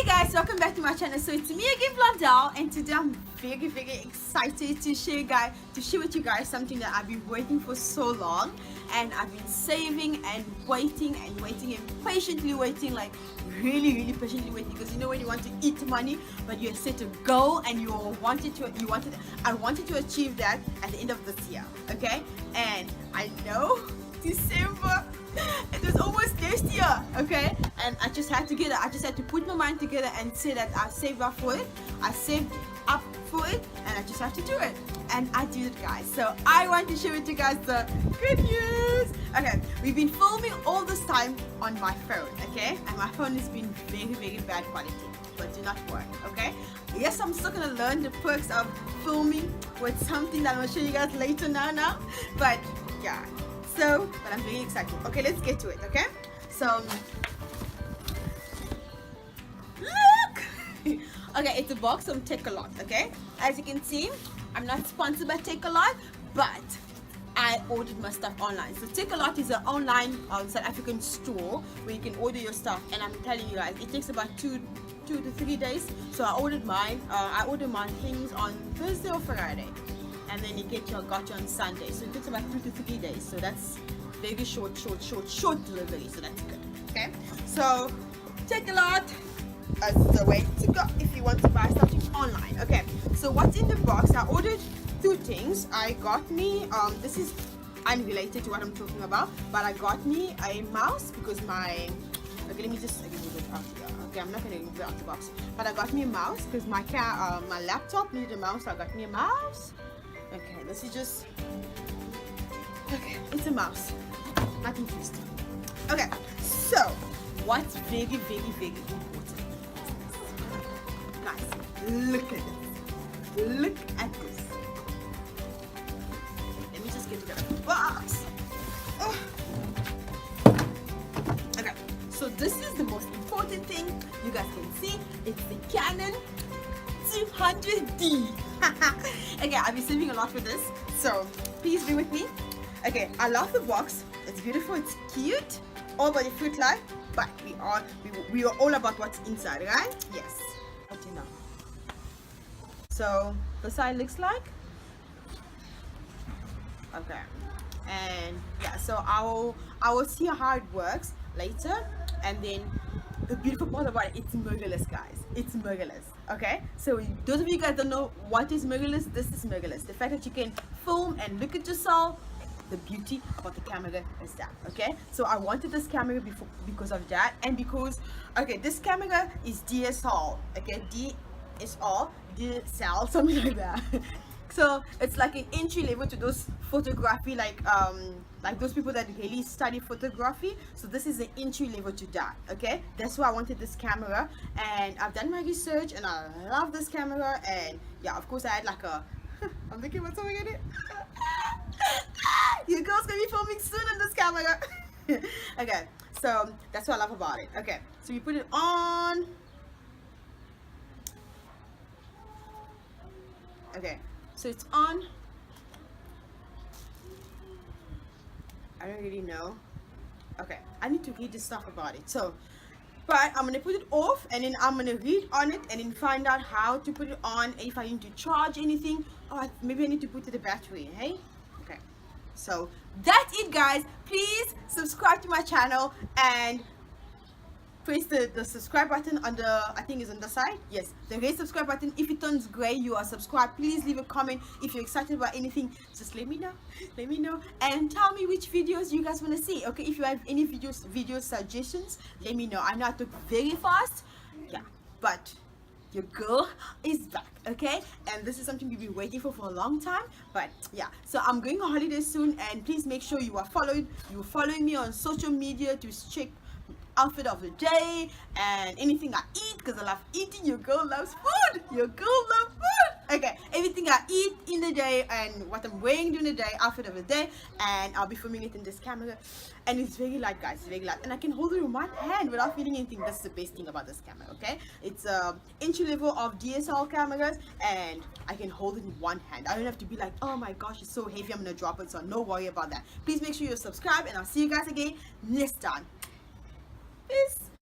Hey guys, welcome back to my channel. So it's me again, Blondell, and today I'm very excited to share with you guys something that I've been waiting for so long, and I've been saving and waiting and patiently waiting, like really patiently waiting, because you know when you want to eat money but you set a goal and I wanted to achieve that at the end of this year, okay? And I know December, it was almost next year, okay? And I just had to put my mind together and say that I saved up for it. I saved up for it, and I just have to do it. And I did it, guys. So I want to share with you guys the good news. Okay, we've been filming all this time on my phone, okay? And my phone has been very bad quality, but do not worry, okay? Yes, I'm still gonna learn the perks of filming with something that I'm gonna show you guys later now. But yeah. But I'm very excited. Okay, let's get to it, okay? So, look! Okay, it's a box from Take-A-Lot, okay? As you can see, I'm not sponsored by Take-A-Lot, but I ordered my stuff online. So Take-A-Lot is an online South African store where you can order your stuff, and I'm telling you guys, it takes about 2 to 3 days. So I ordered my things on Thursday or Friday, and then got you on Sunday. So it takes about 2 to 3 days. So that's very short delivery. So that's good. Okay. So Take-A-Lot as the way to go if you want to buy something online. Okay. So what's in the box? I ordered 2 things. I got me this is unrelated to what I'm talking about, but I got me a mouse because my okay, let me just move it out here. Okay, I'm not gonna move it out the box, but I got me a mouse because my laptop needed a mouse, so I got me a mouse. Okay, this is just, okay, it's a mouse, nothing twisted. Okay, so what's very important? Guys, look at this. Look at this. Let me just get it out of the box. Oh. Okay, so this is the most important thing. You guys can see it's the Canon 200D. Okay, I've been saving a lot for this, so please be with me. Okay, I love the box. It's beautiful, it's cute, all about the fruit life, but we are all about what's inside, right? Yes. What do you know? So the side looks like, okay, and yeah, so I will see how it works later. And then the beautiful part about it, it's mirrorless, guys. It's mirrorless. Okay, so those of you guys don't know what is mirrorless, this is mirrorless. The fact that you can film and look at yourself, the beauty about the camera is that. Okay, so I wanted this camera because of that, and because, okay, this camera is DSL, okay, DSL, something like that. So it's like an entry level to those photography, like those people that really study photography. So this is an entry level to that. Okay, that's why I wanted this camera, and I've done my research, and I love this camera. And yeah, of course I had like a I'm thinking about something in it. You girls gonna be filming soon on this camera. Okay, so that's what I love about it. Okay, so we put it on. Okay, so it's on. I don't really know. Okay, I need to read the stuff about it. So, but I'm gonna put it off, and then I'm gonna read on it, and then find out how to put it on, and if I need to charge anything, or maybe I need to put the battery. Hey, okay. So that's it, guys. Please subscribe to my channel and press the subscribe button on the, I think it's on the side. Yes, the red subscribe button. If it turns gray, you are subscribed. Please leave a comment if you're excited about anything. Just let me know and tell me which videos you guys want to see. Okay, if you have any video suggestions, let me know. I know I talk very fast, yeah, but your girl is back. Okay, and this is something we've been waiting for a long time. But yeah, so I'm going on holiday soon, and please make sure you are following me on social media to check outfit of the day and anything I eat, because I love eating. Your girl loves food. Okay, everything I eat in the day and what I'm wearing during the day, outfit of the day, and I'll be filming it in this camera. And it's very light, guys, very light, and I can hold it in one hand without feeling anything. That's the best thing about this camera. Okay, it's entry level of DSLR cameras, and I can hold it in one hand. I don't have to be like, oh my gosh, it's so heavy, I'm gonna drop it. So no worry about that. Please make sure you subscribe, and I'll see you guys again next time. Peace.